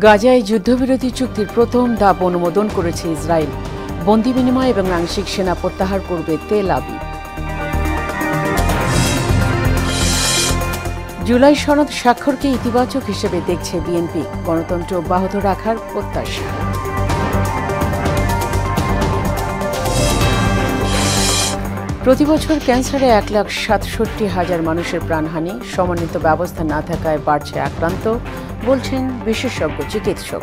গাজায় যুদ্ধবিরতি চুক্তির প্রথম ধাপ অনুমোদন করেছে ইসরায়েল। বন্দী বিনিময় এবং আংশিক সেনা প্রত্যাহার করবে তেল আবিব। জুলাই সনদ স্বাক্ষরকে ইতিবাচক হিসেবে দেখছে বিএনপি, গণতন্ত্র অব্যাহত রাখার প্রত্যাশা। প্রতিবছর ক্যান্সারে 1,67,000 মানুষের প্রাণহানি, সমন্বিত ব্যবস্থা না থাকায় বাড়ছে আক্রান্ত, বলছেন বিশেষজ্ঞ চিকিৎসক।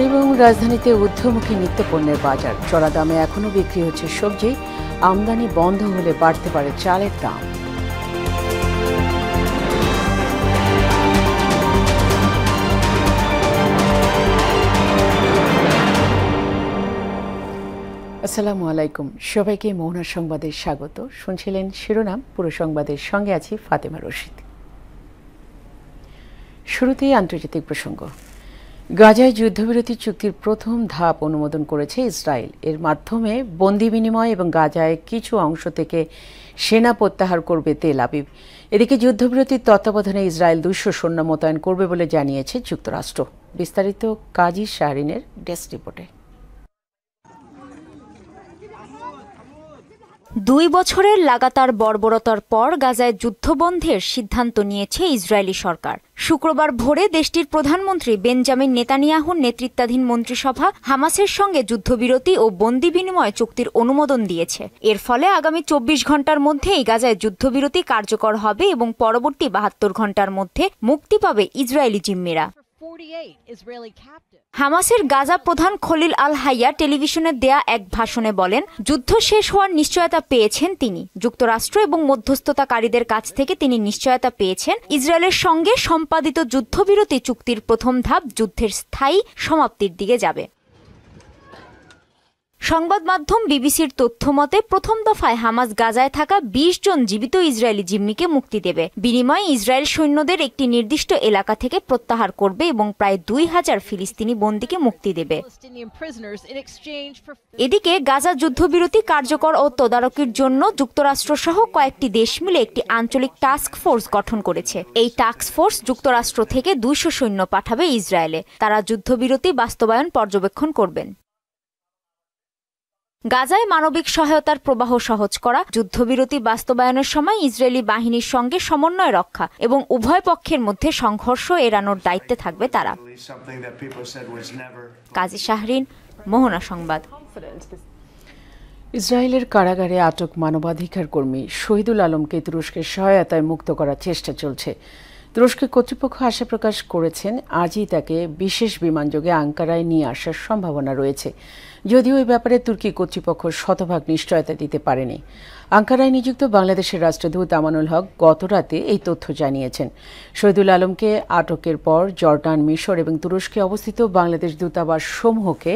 এবং রাজধানীতে ঊর্ধ্বমুখী নিত্যপণ্যের বাজার, চড়া দামে এখনও বিক্রি হচ্ছে সবজি, আমদানি বন্ধ হলে বাড়তে পারে চালের দাম। আসসালামু আলাইকুম, সবাইকে মোহনা সংবাদে স্বাগত। শুনছিলেন শিরোনাম, পুরো সংবাদের সঙ্গে আছি ফাতেমা রশিদ। শুরুতেই আন্তর্জাতিক প্রসঙ্গ। গাজায় যুদ্ধবিরতি চুক্তির প্রথম ধাপ অনুমোদন করেছে ইসরায়েল। এর মাধ্যমে বন্দী বিনিময় এবং গাজায় কিছু অংশ থেকে সেনা প্রত্যাহার করবে তেল আবিব। এদিকে যুদ্ধবিরতির তত্ত্বাবধানে ইসরায়েল 200 সৈন্য মোতায়েন করবে বলে জানিয়েছে যুক্তরাষ্ট্র। বিস্তারিত কাজী শাহরিনের ডেস্ক রিপোর্টে। 2 বছরের লাগাতার বর্বরতার পর গাজায় যুদ্ধবন্ধের সিদ্ধান্ত নিয়েছে ইসরায়েলি সরকার। শুক্রবার ভোরে দেশটির প্রধানমন্ত্রী বেঞ্জামিন নেতানিয়াহুর নেতৃত্বাধীন মন্ত্রিসভা হামাসের সঙ্গে যুদ্ধবিরতি ও বন্দী বিনিময় চুক্তির অনুমোদন দিয়েছে। এর ফলে আগামী 24 ঘণ্টার মধ্যেই গাজায় যুদ্ধবিরতি কার্যকর হবে এবং পরবর্তী 72 ঘণ্টার মধ্যে মুক্তি পাবে ইসরায়েলি জিম্মিরা। হামাসের গাজা প্রধান খলিল আল হাইয়া টেলিভিশনে দেয়া এক ভাষণে বলেন, যুদ্ধ শেষ হওয়ার নিশ্চয়তা পেয়েছেন তিনি। যুক্তরাষ্ট্র এবং মধ্যস্থতাকারীদের কাছ থেকে তিনি নিশ্চয়তা পেয়েছেন ইসরায়েলের সঙ্গে সম্পাদিত যুদ্ধবিরতি চুক্তির প্রথম ধাপ যুদ্ধের স্থায়ী সমাপ্তির দিকে যাবে। সংবাদ মাধ্যম বিবিসির তথ্য মতে প্রথম দফায় হামাস গাজায় থাকা 20 জন জীবিত ইসরায়েলি জিম্মিকে মুক্তি দেবে। বিনিময়ে ইসরায়েল সৈন্যদের একটি নির্দিষ্ট এলাকা থেকে প্রত্যাহার করবে এবং প্রায় 2000 ফিলিস্তিনি বন্দীকে মুক্তি দেবে। এদিকে গাজা যুদ্ধবিরতি কার্যকর ও তদারকির জন্য যুক্তরাষ্ট্রসহ কয়েকটি দেশ মিলে একটি আঞ্চলিক টাস্ক ফোর্স গঠন করেছে। এই টাস্ক ফোর্স যুক্তরাষ্ট্র থেকে 200 সৈন্য পাঠাবে ইসরায়েলে। তারা যুদ্ধবিরতি বাস্তবায়ন পর্যবেক্ষণ করবেন। গাজায় মানবিক সহায়তার প্রবাহ সহজ করা, যুদ্ধবিরতি বাস্তবায়নের সময় ইসরায়েলি বাহিনীর সঙ্গে সমন্বয় রক্ষা এবং উভয় পক্ষের মধ্যে সংঘর্ষ এড়ানোর দায়িত্বে থাকবে তারা। কাজী শাহরিন, মোহনা সংবাদ। ইসরায়েলের কারাগারে আটক মানবাধিকার কর্মী শহীদুল আলমকে তুরস্কের সহায়তায় মুক্ত করার চেষ্টা চলছে। তুরস্কের কর্তৃপক্ষ আশা প্রকাশ করেছেন আজই তাকে বিশেষ বিমানযোগে আঙ্কারায় নিয়ে আসার সম্ভাবনা রয়েছে, যদিও এই ব্যাপারে তুর্কি কর্তৃপক্ষ শতভাগ নিশ্চয়তা দিতে পারেনি। আঙ্কারায় নিযুক্ত বাংলাদেশের রাষ্ট্রদূত আমানুল হক গতরাতে এই তথ্য জানিয়েছেন। শহীদুল আলমকে আটকের পর জর্ডান, মিশর এবং তুরস্কে অবস্থিত বাংলাদেশ দূতাবাস সমূহকে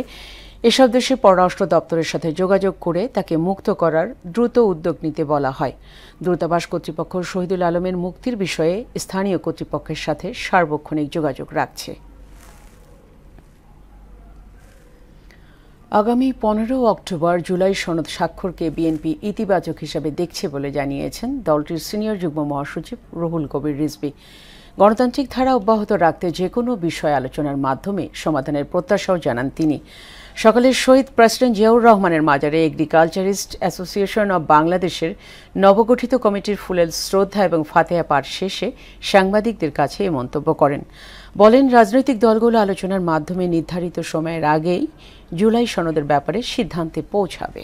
এসব দেশের পররাষ্ট্র দপ্তরের সাথে যোগাযোগ করে তাকে মুক্ত করার দ্রুত উদ্যোগ নিতে বলা হয়। দূতাবাস কর্তৃপক্ষ শহীদুল আলমের মুক্তির বিষয়ে স্থানীয় কর্তৃপক্ষের সাথে সার্বক্ষণিক যোগাযোগ রাখছে। আগামী 15 অক্টোবর জুলাই সনদ স্বাক্ষরকে বিএনপি ইতিবাচক হিসেবে দেখছে বলে জানিয়েছেন দলটির সিনিয়র যুগ্ম মহাসচিব রুহুল কবির রিজভী। গণতান্ত্রিক ধারা অব্যাহত রাখতে যে কোনো বিষয় আলোচনার মাধ্যমে সমাধানের প্রত্যাশাও জানান তিনি। সকালে শহীদ প্রেসিডেন্ট জিয়াউর রহমানের মাজারে এগ্রিকালচারিস্ট অ্যাসোসিয়েশন অব বাংলাদেশের নবগঠিত কমিটির ফুলেল শ্রদ্ধা এবং ফাতেহা পাঠ শেষে সাংবাদিকদের কাছে এ মন্তব্য করেন। বলেন, রাজনৈতিক দলগুলো আলোচনার মাধ্যমে নির্ধারিত সময়ের আগেই জুলাই সনদের ব্যাপারে সিদ্ধান্তে পৌঁছাবে।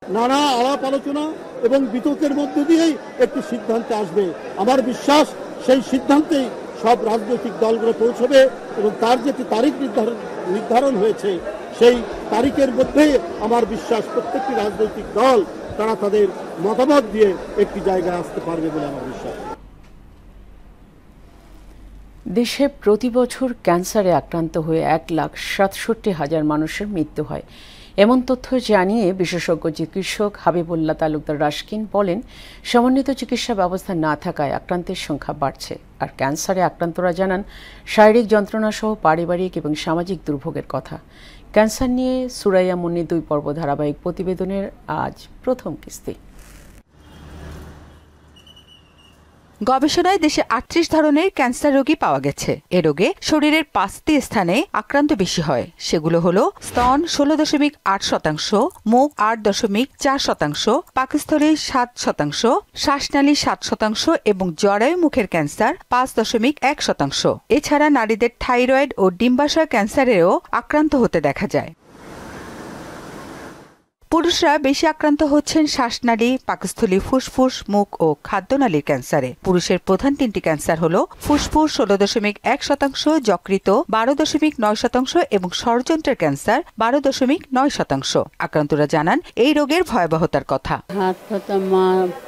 নানা আলাপ আলোচনা এবং বিতর্কের মধ্য দিয়েই একটি সিদ্ধান্তে আসবে। আমার বিশ্বাস সেই সিদ্ধান্তেই সব রাজনৈতিক দলগুলো পৌঁছবে এবং তার যে তারিখ নির্ধারণ হয়েছে সেই তারিখের মধ্যে আমার বিশ্বাস প্রত্যেকটি রাজনৈতিক দল তারা তাদের মতামত দিয়ে একটি জায়গায় আসতে পারবে বলে আমার বিশ্বাস। দেশে প্রতি বছর ক্যান্সারে আক্রান্ত হয়ে 1,67,000 মানুষের মৃত্যু হয়, এমন তথ্য জানিয়ে বিশেষজ্ঞ চিকিৎসক হাবিবুল্লাহ তালুকদার রাশকিন বলেন, সমন্বিত চিকিৎসা ব্যবস্থা না থাকায় আক্রান্তের সংখ্যা বাড়ছে। আর ক্যান্সারে আক্রান্তরা জানান শারীরিক যন্ত্রণা সহ পারিবারিক এবং সামাজিক দুর্ভোগের কথা। ক্যান্সার নিয়ে সুরাইয়া মুন্নি 2 পর্ব ধারাবাহিক প্রতিবেদনের আজ প্রথম কিস্তি। গবেষণায় দেশে ৩৮ ধরনের ক্যান্সার রোগী পাওয়া গেছে। এ রোগে শরীরের ৫টি স্থানে আক্রান্ত বেশি হয়। সেগুলো হলো স্তন ১৬.৮%, মুখ ৮.৪%, পাকস্থলী ৭%, শ্বাসনালী ৭% এবং জরায়ু মুখের ক্যান্সার ৫.১%। এছাড়া নারীদের থাইরয়েড ও ডিম্বাশয় ক্যান্সারেও আক্রান্ত হতে দেখা যায়। পুরুষরা বেশি আক্রান্ত হচ্ছেন শ্বাসনালী, পাকস্থলী, ফুসফুস, মুখ ও খাদ্যনালীর ক্যান্সারে। পুরুষের প্রধান ৩টি ক্যান্সার হলো ফুসফুস ১৬.১%, যকৃত ১২.৯% এবং ষড়যন্ত্রের ক্যান্সার ১২.৯%। আক্রান্তরা জানান এই রোগের ভয়াবহতার কথা। হাত ব্যথা,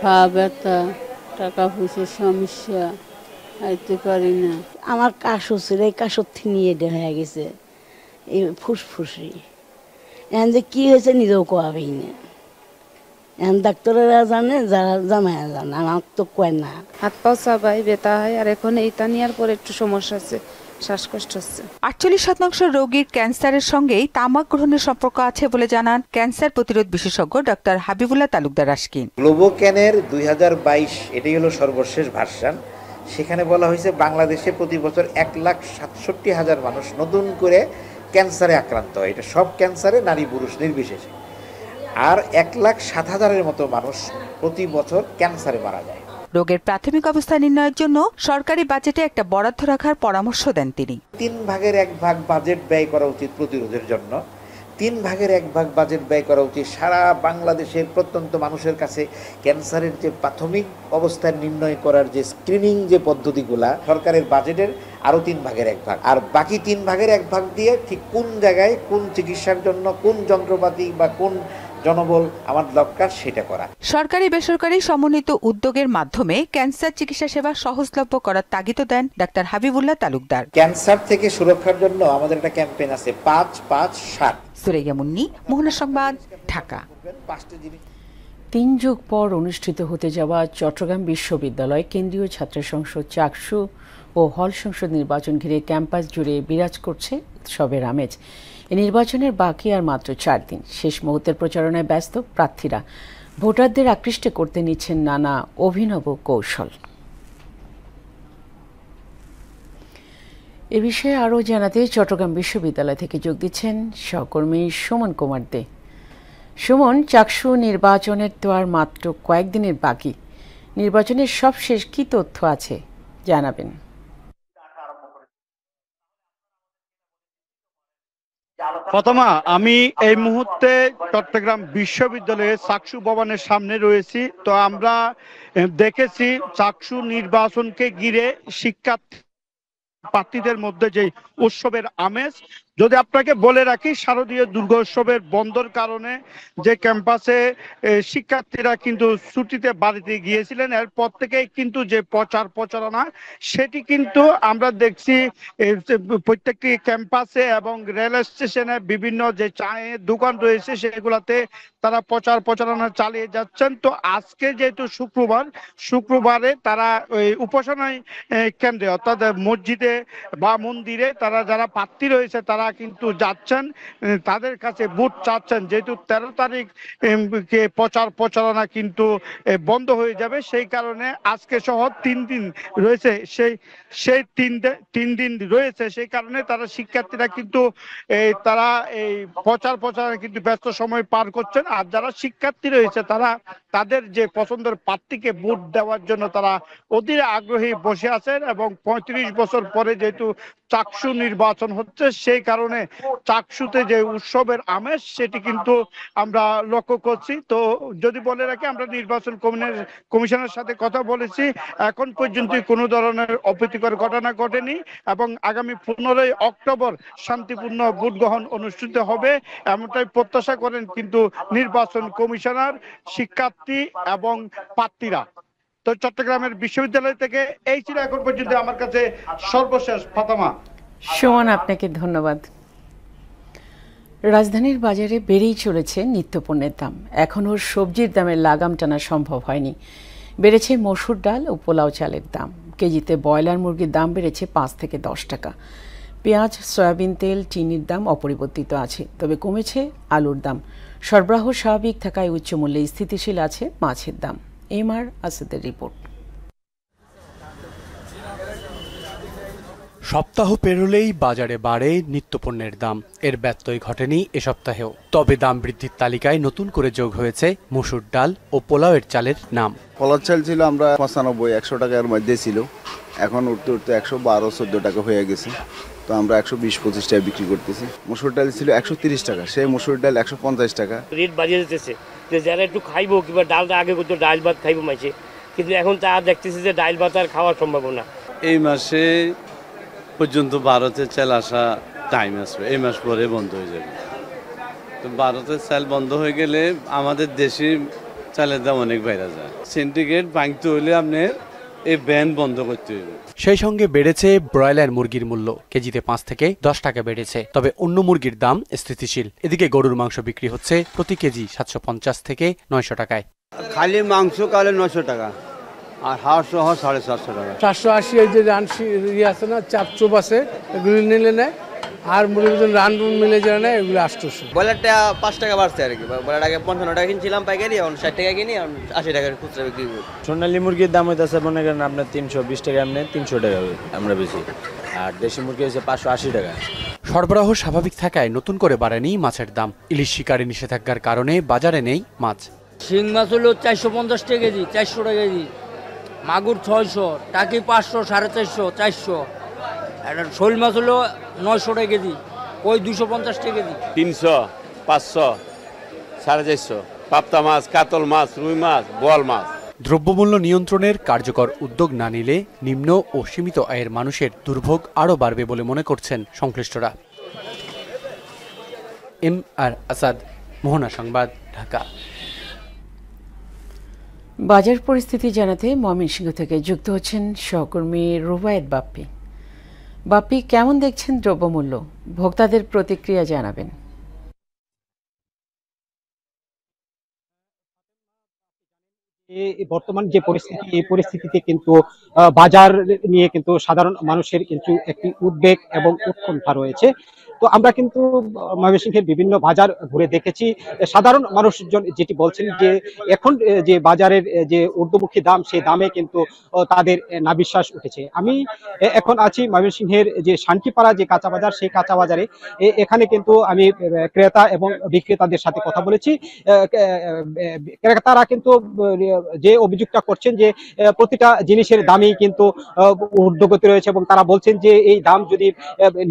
পা ব্যথা, টাকা পয়সার সমস্যা, খাইতে পারি না। আমার কাশ হচ্ছিল, এই কাশর নিয়ে হয়ে গেছে এই ফুসফুসি। এখন যে কি হয়েছে নিজেও কোয়াবেই না। এখন ডাক্তারেরা জানে, যারা জামাইয়া জানে, আমার তো কয় না। হাত পাও চাবাই ব্যথা হয়, আর এখন এইটা নেওয়ার পরে একটু সমস্যা আছে, শ্বাসকষ্ট হচ্ছে। ৪৮% রোগীর ক্যান্সারের সঙ্গেই তামাক গ্রহণের সম্পর্ক আছে বলে জানান ক্যান্সার প্রতিরোধ বিশেষজ্ঞ ডক্টর হাবিবুল্লাহ তালুকদার আশকিন। গ্লোবোক্যানের 2022 এটাই হলো সর্বশেষ ভার্সন। সেখানে বলা হয়েছে বাংলাদেশে প্রতি বছর 1,67,000 মানুষ নতুন করে ক্যান্সারে আক্রান্ত হয়। এটা সব ক্যান্সারে নারী পুরুষ নির্বিশেষে। আর 1,07,000-এর মতো মানুষ প্রতি বছর ক্যান্সারে মারা যায়। রোগের প্রাথমিক অবস্থা নির্ণয়ের জন্য সরকারি বাজেটে একটা বরাদ্দ রাখার পরামর্শ দেন তিনি। 3/1 বাজেট ব্যয় করা উচিত প্রতিরোধের জন্য। 3/1 বাজেট ব্যয় করা উচিত সারা বাংলাদেশের প্রত্যন্ত মানুষের কাছে ক্যান্সারের যে প্রাথমিক অবস্থা নির্ণয় করার যে স্ক্রিনিং যে পদ্ধতিগুলা, সরকারের বাজেটের আরও 3/1। আর বাকি 3/1 দিয়ে ঠিক কোন জায়গায় কোন চিকিৎসার জন্য কোন যন্ত্রপাতি বা কোন জনবল আমার দরকার সেটা করা। সরকারি বেসরকারি সমন্বিত উদ্যোগের মাধ্যমে ক্যান্সার চিকিৎসা সেবা সহজলভ্য করার তাগিদ দেন ডাক্তার হাবিবুল্লাহ তালুকদার। ক্যান্সার থেকে সুরক্ষার জন্য আমাদের একটা ক্যাম্পেইন আছে ৫-৫-৭। সুরাইয়া মুন্নি, মোহনা সংবাদ, ঢাকা। ৩ যুগ পর অনুষ্ঠিত হতে যাওয়া চট্টগ্রাম বিশ্ববিদ্যালয় কেন্দ্রীয় ছাত্র সংসদ চাকসু ও হল সংসদ নির্বাচন ঘিরে ক্যাম্পাস জুড়ে বিরাজ করছে উৎসবের আমেজ। এই নির্বাচনের বাকি আর মাত্র ৪ দিন। শেষ মুহূর্তের প্রচারণায় ব্যস্ত প্রার্থীরা ভোটারদের আকৃষ্ট করতে নিচ্ছেন নানা অভিনব কৌশল। এ বিষয়ে আরও জানাতে চট্টগ্রাম বিশ্ববিদ্যালয় থেকে যোগ দিচ্ছেন সহকর্মী সুমন কুমার দে। সুমন, চাকসু নির্বাচনের তো আর মাত্র কয়েকদিনের বাকি। নির্বাচনের সবশেষ কি তথ্য আছে জানাবেন। প্রথমা, আমি এই মুহূর্তে চট্টগ্রাম বিশ্ববিদ্যালয়ের চাকসু ভবনের সামনে রয়েছি। তো আমরা দেখেছি চাকসু নির্বাচনকে ঘিরে শিক্ষার্থী প্রার্থীদের মধ্যে যে উৎসবের আমেজ। যদি আপনাকে বলে রাখি, শারদীয় দুর্গোৎসবের বন্ধের কারণে যে ক্যাম্পাসে শিক্ষার্থীরা কিন্তু ছুটিতে বাড়িতে গিয়েছিলেন, এরপর থেকেই কিন্তু যে প্রচারণা সেটি কিন্তু আমরা দেখছি প্রত্যেকটি ক্যাম্পাসে এবং রেল স্টেশনে বিভিন্ন যে চায়ের দোকান রয়েছে সেগুলাতে তারা প্রচারণা চালিয়ে যাচ্ছেন। তো আজকে যেহেতু শুক্রবারে তারা ওই উপাসনায় কেন্দ্রে অর্থাৎ মসজিদে বা মন্দিরে তারা যারা প্রার্থী রয়েছে তারা কিন্তু যাচ্ছেন, তাদের কাছে ভোট চাচ্ছেন। যেহেতু 13 তারিখ প্রচারণা কিন্তু বন্ধ হয়ে যাবে, সেই কারণে আজকে সহ 3 দিন রয়েছে। সেই 3 দিন রয়েছে, সেই কারণে তারা শিক্ষার্থীরা কিন্তু তারা এই প্রচারণা কিন্তু ব্যস্ত সময় পার করছেন। আর যারা শিক্ষার্থী রয়েছে তারা তাদের যে পছন্দের প্রার্থীকে ভোট দেওয়ার জন্য তারা অধীর আগ্রহী বসে আছেন। এবং 35 বছর পরে যেহেতু চাকসু নির্বাচন হচ্ছে, সেই কারণে চাকসুতে যে উৎসবের আমেজ সেটি কিন্তু আমরা লক্ষ্য করছি। তো যদি বলে রাখি, আমরা নির্বাচন কমিশনের সাথে কথা বলেছি, এখন পর্যন্ত কোনো ধরনের অপ্রীতিকর ঘটনা ঘটেনি এবং আগামী 15 অক্টোবর শান্তিপূর্ণ ভোট গ্রহণ অনুষ্ঠিত হবে এমনটাই প্রত্যাশা করেন কিন্তু নির্বাচন কমিশনার, শিক্ষার্থী এবং প্রার্থীরা। তো চট্টগ্রামের বিশ্ববিদ্যালয় থেকে এই ছিল এখন পর্যন্ত আমার কাছে সর্বশেষ। ফাতেমা। সুমন, আপনাকে ধন্যবাদ। রাজধানীর বাজারে বেড়েই চলেছে নিত্যপণ্যের দাম। এখনও সবজির দামের লাগাম টানা সম্ভব হয়নি। বেড়েছে মসুর ডাল ও পোলাও চালের দাম। কেজিতে ব্রয়লার মুরগির দাম বেড়েছে 5 থেকে 10 টাকা। পেঁয়াজ, সয়াবিন তেল, চিনির দাম অপরিবর্তিত আছে, তবে কমেছে আলুর দাম। সরবরাহ স্বাভাবিক থাকায় উচ্চ মূল্যে স্থিতিশীল আছে মাছের দাম। এমআর আসাদের রিপোর্ট। সপ্তাহ পেরোলেই বাজারে বাড়ে নিত্যপণ্যের দাম। এর ব্যত্যয় ঘটেনি এ সপ্তাহেও। তবে দাম বৃদ্ধির তালিকায় নতুন করে যোগ হয়েছে মসুর ডাল ও পোলাওয়ের চালের নাম। পোলাও চাল ছিল আমরা 95-100 টাকার মধ্যে ছিল, এখন উঠতে উঠতে 112-114 টাকা হয়ে গেছে। তো আমরা 120-25 টাকা বিক্রি করতেছি। মসুর ডাল ছিল 130 টাকা, সেই মসুর ডাল 150 টাকা। রেট বাড়িয়ে যেতেছে, যে যারা একটু খাইবো কিংবা ডালটা আগে করতো ডাল ভাত খাইবো মাইছে, কিন্তু এখন তা দেখতেছি যে ডাল ভাত আর খাওয়ার সম্ভাবনা। এই মাসে পর্যন্ত ভারতের চাল আসা টাইম আসবে, এই মাস পরে বন্ধ হয়ে যাবে। তো ভারতের চাল বন্ধ হয়ে গেলে আমাদের দেশি চালের দাম অনেক বেড়ে যায়। সিন্ডিকেট ভাঙতে হলে আপনি এই ব্যান বন্ধ করতে হবে। সেই সঙ্গে বেড়েছে ব্রয়লার মুরগির মূল্য, কেজিতে 5 থেকে 10 টাকা বেড়েছে। তবে অন্য মুরগির দাম স্থিতিশীল। এদিকে গরুর মাংস বিক্রি হচ্ছে প্রতি কেজি 750 থেকে 900 টাকায়। খালি মাংস কালে 900 টাকা আর হাঁস সহ 450 টাকা। 780 এই যে রান আছে না, চাপ চোপ আছে, এগুলি নিলে নেয়। আর মুরগির রান মিলে যারা নেয় এগুলো 800। ব্রয়লারটা 5 টাকা বাড়ছে আর কি। ব্রয়লার আগে 55 টাকা কিনছিলাম পাইকারি, এখন 60 টাকা কিনি, এখন 80 টাকার খুচরা বিক্রি করি। সোনালী মুরগির দাম হইতেছে মনে করেন আপনার 320 টাকা, এমনি 300 টাকা আমরা বেশি। আর দেশি মুরগি হচ্ছে 580 টাকা। সরবরাহ স্বাভাবিক থাকায় নতুন করে বাড়েনি মাছের দাম। ইলিশ শিকারে নিষেধাজ্ঞার কারণে বাজারে নেই মাছ। শিং মাছ হলো 450 টাকা কেজি, 400 টাকা কেজি। মাগুর 600, টাকি 500, 450, 400। আর শোল মাছ হলো 900 টাকা কেজি, ওই 250 টাকা কেজি। 300, 500, 450, পাবদা মাছ, কাতল মাছ, রুই মাছ, বোয়াল মাছ। দ্রব্যমূল্য নিয়ন্ত্রণের কার্যকর উদ্যোগ না নিলে নিম্ন ও সীমিত আয়ের মানুষের দুর্ভোগ আরও বাড়বে বলে মনে করছেন সংশ্লিষ্টরা। MR আসাদ, মোহনা সংবাদ, ঢাকা। বাজার পরিস্থিতি জানাতে ময়মনসিংহ থেকে যুক্ত হচ্ছেন সহকর্মী রুবায়েত বাপ্পি। বাপ্পি, কেমন দেখছেন দ্রব্যমূল্য? ভোক্তাদের প্রতিক্রিয়া জানাবেন। বর্তমান যে পরিস্থিতি, এই পরিস্থিতিতে কিন্তু বাজার নিয়ে কিন্তু সাধারণ মানুষের কিন্তু একটি উদ্বেগ এবং উৎকণ্ঠা রয়েছে। তো আমরা কিন্তু ময়মনসিংহের বিভিন্ন বাজার ঘুরে দেখেছি। সাধারণ মানুষজন যেটি বলছেন যে এখন যে বাজারের যে ঊর্ধ্বমুখী দাম, সেই দামে কিন্তু তাদের নাবিশ্বাস উঠেছে। আমি এখন আছি ময়মনসিংহের যে শান্তিপাড়া যে কাঁচা বাজার, সেই কাঁচা বাজারে। এখানে কিন্তু আমি ক্রেতা এবং বিক্রেতাদের সাথে কথা বলেছি। ক্রেতারা কিন্তু যে অভিযোগটা করছেন যে প্রতিটা জিনিসের দামই কিন্তু ঊর্ধ্বগতি রয়েছে, এবং তারা বলছেন যে এই দাম যদি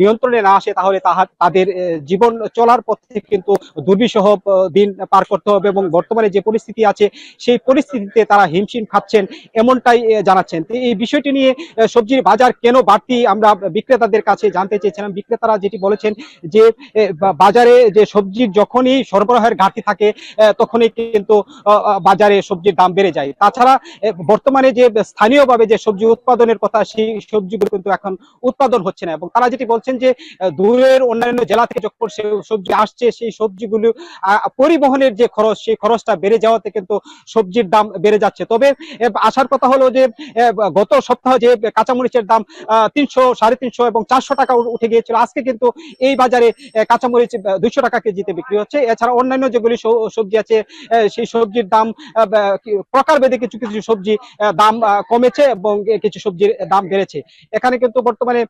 নিয়ন্ত্রণে না আসে তাহলে তাদের জীবন চলার পথে কিন্তু দুর্বিষহ দিন পার করতে হবে, এবং বর্তমানে যে পরিস্থিতি আছে সেই পরিস্থিতিতে তারা হিমশিম খাচ্ছেন, এমনটাই জানাচ্ছেন। এই বিষয়টি নিয়ে সবজির বাজার কেন বাড়তি আমরা বিক্রেতাদের কাছে জানতে চেয়েছিলাম। বিক্রেতারা যেটি বলেছেন যে বাজারে যে সবজির যখনই সরবরাহের ঘাটতি থাকে তখনই কিন্তু বাজারে সবজির দাম বেড়ে যায়। তাছাড়া বর্তমানে যে স্থানীয়ভাবে যে সবজি উৎপাদনের কথা, সেই সবজিগুলো কিন্তু এখন উৎপাদন হচ্ছে না, এবং তারা যেটি বলছেন যে দূরের অন্যান্য জেলা থেকে যখন সবজি আসছে, সেই সবজিগুলো পরিবহনের যে খরচ, সেই খরচটা বেড়ে যাওয়াতে কিন্তু সবজির দাম বেড়ে যাচ্ছে। তবে আসার কথা হলো যে গত সপ্তাহে যে কাঁচামরিচের দাম 300, 350 এবং 400 টাকা উঠে গিয়েছিল, আজকে কিন্তু এই বাজারে কাঁচামরিচ 200 টাকা কেজিতে বিক্রি হচ্ছে। এছাড়া অন্যান্য যেগুলি সবজি আছে, সেই সবজির দাম প্রকারভেদে কিছু কিছু সবজি দাম কমেছে এবং কিছু সবজির দাম বেড়েছে। এখানে কিন্তু বর্তমানে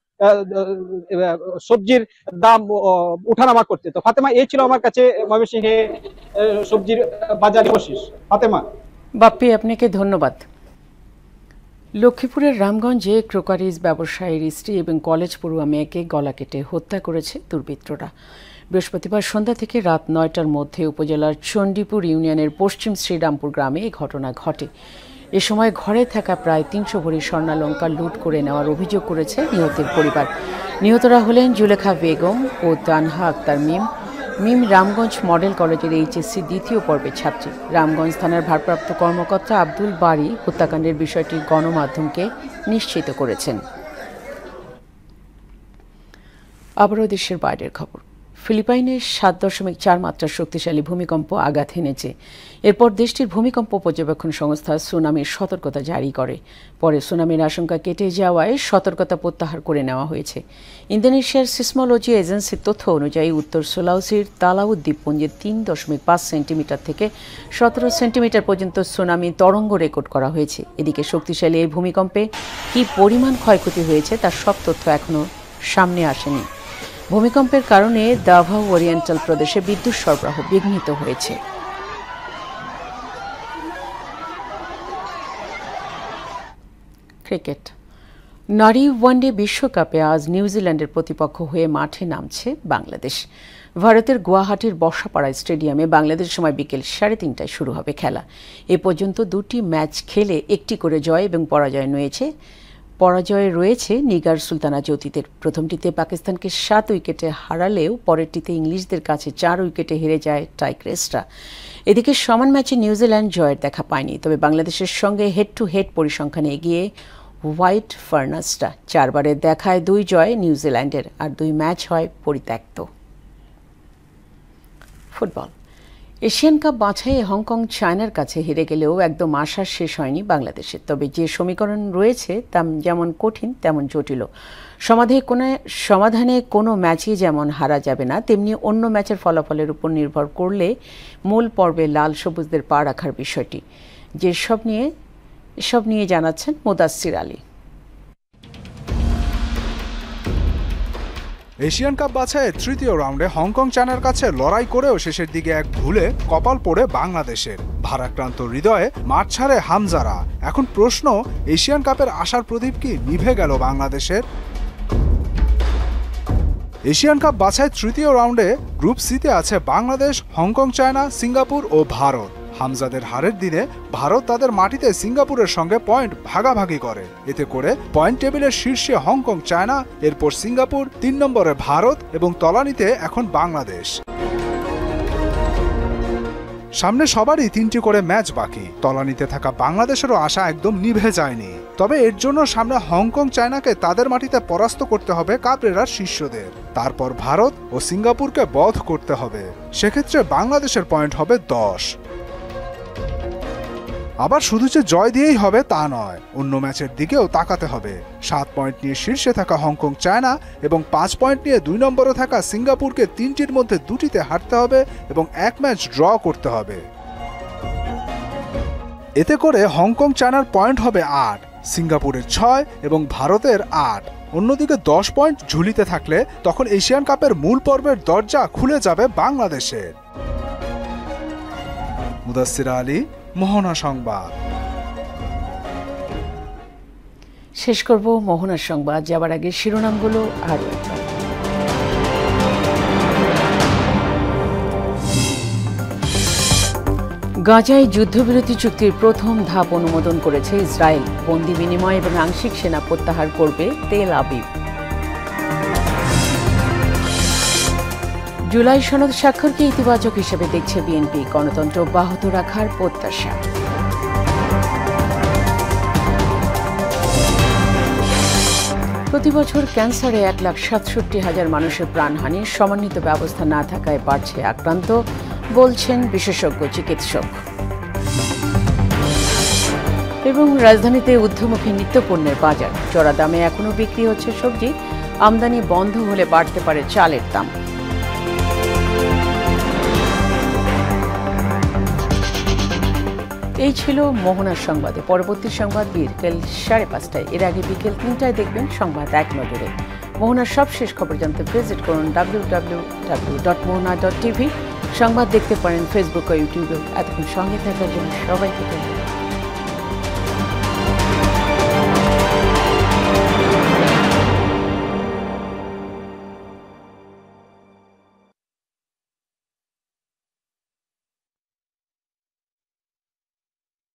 সবজির দাম উঠানামা করছে। তো ফাতেমা, এই ছিল আমার কাছে ময়মনসিংহে সবজির বাজার অবশেষ। ফাতেমা। বাপ্পি, আপনাকে ধন্যবাদ। লক্ষ্মীপুরের রামগঞ্জে ক্রোকারিজ ব্যবসায়ীর স্ত্রী এবং কলেজ পড়ুয়া মেয়েকে গলা কেটে হত্যা করেছে দুর্বৃত্তরা। বৃহস্পতিবার সন্ধ্যা থেকে রাত 9টার মধ্যে উপজেলার চণ্ডীপুর ইউনিয়নের পশ্চিম শ্রীরামপুর গ্রামে এই ঘটনা ঘটে। এ সময় ঘরে থাকা প্রায় 300 ভরি স্বর্ণালংকার লুট করে নেওয়ার অভিযোগ করেছে নিহতের পরিবার। নিহতরা হলেন জুলেখা বেগম ও তানহা আক্তার মিম। মিম রামগঞ্জ মডেল কলেজের HSC দ্বিতীয় পর্বের ছাত্রী। রামগঞ্জ থানার ভারপ্রাপ্ত কর্মকর্তা আব্দুল বারী হত্যাকাণ্ডের বিষয়টি গণমাধ্যমকে নিশ্চিত করেছেন। আবারও দেশের বাইরের খবর। ফিলিপাইনে 7.4 মাত্রার শক্তিশালী ভূমিকম্প আঘাত হেনেছে। এরপর দেশটির ভূমিকম্প পর্যবেক্ষণ সংস্থা সুনামির সতর্কতা জারি করে। পরে সুনামির আশঙ্কা কেটে যাওয়ায় সতর্কতা প্রত্যাহার করে নেওয়া হয়েছে। ইন্দোনেশিয়ার সিসমোলজি এজেন্সির তথ্য অনুযায়ী উত্তর সুলাওসির তালাউদ দ্বীপপুঞ্জে 3.5 সেন্টিমিটার থেকে 17 সেন্টিমিটার পর্যন্ত সুনামি তরঙ্গ রেকর্ড করা হয়েছে। এদিকে শক্তিশালী এই ভূমিকম্পে কী পরিমাণ ক্ষয়ক্ষতি হয়েছে তার সব তথ্য এখনও সামনে আসেনি। ভূমিকম্পের কারণে দাভাও ওরিয়েন্টাল প্রদেশে বিদ্যুৎ সরবরাহ বিঘ্নিত হয়েছে। ক্রিকেট। নারী ওয়ানডে বিশ্বকাপে আজ নিউজিল্যান্ডের প্রতিপক্ষ হয়ে মাঠে নামছে বাংলাদেশ। ভারতের গুয়াহাটির বর্ষাপাড়া স্টেডিয়ামে বাংলাদেশ সময় বিকেল 3:30টায় শুরু হবে খেলা। এ পর্যন্ত 2টি ম্যাচ খেলে 1টি করে জয় এবং পরাজয় রয়েছে নিগার সুলতানা জ্যোতিদের। প্রথমটিতে পাকিস্তানকে 7 উইকেটে হারালেও পরেরটিতে ইংলিশদের কাছে 4 উইকেটে হেরে যায় টাইক্রেসরা। এদিকে সমান ম্যাচে নিউজিল্যান্ড জয়ের দেখা পায়নি, তবে বাংলাদেশের সঙ্গে হেড টু হেড পরিসংখ্যানে এগিয়ে হোয়াইট ফার্নাসরা। 4 বারের দেখায় 2 জয় নিউজিল্যান্ডের, আর 2 ম্যাচ হয় পরিত্যক্ত। ফুটবল। এশিয়ান কাপ বাছাইয়ে হংকং চায়নার কাছে হেরে গেলেও একদম আশা শেষ হয়নি বাংলাদেশের। তবে যে সমীকরণ রয়েছে তা যেমন কঠিন তেমন জটিল। সমাধানে কোনো ম্যাচই যেমন হারা যাবে না, তেমনি অন্য ম্যাচের ফলাফলের উপর নির্ভর করলে মূল পর্বে লাল সবুজদের পা রাখার বিষয়টি। এসব নিয়ে জানাচ্ছেন মুদাসসির আলী। এশিয়ান কাপ বাছাইয়ের তৃতীয় রাউন্ডে হংকং চায়নার কাছে লড়াই করেও শেষের দিকে এক ভুলে কপাল পড়ে বাংলাদেশের। ভারাক্রান্ত হৃদয়ে মাঠ ছাড়ে হামজারা। এখন প্রশ্ন, এশিয়ান কাপের আশার প্রদীপ কি নিভে গেল বাংলাদেশের? এশিয়ান কাপ বাছাই তৃতীয় রাউন্ডে গ্রুপ সিতে আছে বাংলাদেশ, হংকং চায়না, সিঙ্গাপুর ও ভারত। হামজাদের হারের দিনে ভারত তাদের মাটিতে সিঙ্গাপুরের সঙ্গে পয়েন্ট ভাগাভাগি করে। এতে করে পয়েন্ট টেবিলের শীর্ষে হংকং চায়না, এরপর সিঙ্গাপুর, 3 নম্বরে ভারত এবং তলানিতে এখন বাংলাদেশ। সামনে সবারই 3টি করে ম্যাচ বাকি। তলানিতে থাকা বাংলাদেশেরও আশা একদম নিভে যায়নি। তবে এর জন্য সামনে হংকং চায়নাকে তাদের মাটিতে পরাস্ত করতে হবে কাবরেরার শিষ্যদের। তারপর ভারত ও সিঙ্গাপুরকে বধ করতে হবে। সেক্ষেত্রে বাংলাদেশের পয়েন্ট হবে 10। আবার শুধু যে জয় দিয়েই হবে তা নয়, অন্য ম্যাচের দিকেও তাকাতে হবে। 7 পয়েন্ট নিয়ে শীর্ষে থাকা হংকং চায়না এবং 5 পয়েন্ট নিয়ে 2 নম্বরে থাকা সিঙ্গাপুরকে 3টির মধ্যে 2টিতে হারতে হবে এবং 1 ম্যাচ ড্র করতে হবে। এতে করে হংকং চায়নার পয়েন্ট হবে 8, সিঙ্গাপুরের 6 এবং ভারতের 8। অন্যদিকে 10 পয়েন্ট ঝুলিতে থাকলে তখন এশিয়ান কাপের মূল পর্বের দরজা খুলে যাবে বাংলাদেশের। মুদাসসির আলী, মোহনা সংবাদ। শেষ করব মোহনা সংবাদ, যাবার আগে শিরোনামগুলো আর গাজায় যুদ্ধবিরতি চুক্তির প্রথম ধাপ অনুমোদন করেছে ইসরায়েল। বন্দি বিনিময় এবং আংশিক সেনা প্রত্যাহার করবে তেল আবিব। জুলাই সনদ স্বাক্ষরকে ইতিবাচক হিসেবে দেখছে বিএনপি। গণতন্ত্র অব্যাহত রাখার প্রত্যাশা। প্রতি বছর ক্যান্সারে 1,67,000 মানুষের প্রাণহানি। সমন্বিত ব্যবস্থা না থাকায় বাড়ছে আক্রান্ত, বলছেন বিশেষজ্ঞ চিকিৎসক। এবং রাজধানীতে ঊর্ধ্বমুখী নিত্যপণ্যের বাজার। চড়া দামে এখনও বিক্রি হচ্ছে সবজি। আমদানি বন্ধ হলে বাড়তে পারে চালের দাম। এই ছিল মোহনার সংবাদে। পরবর্তী সংবাদ বিকেল 5:30টায়। এর আগে বিকেল 3টায় দেখবেন সংবাদ এক নজরে। মোহনার সবশেষ খবর জানতে ভিজিট করুন www.mohana.tv। সংবাদ দেখতে পারেন ফেসবুক ও ইউটিউবে। এতক্ষণ সঙ্গে থাকার জন্য সবাইকে ধন্যবাদ।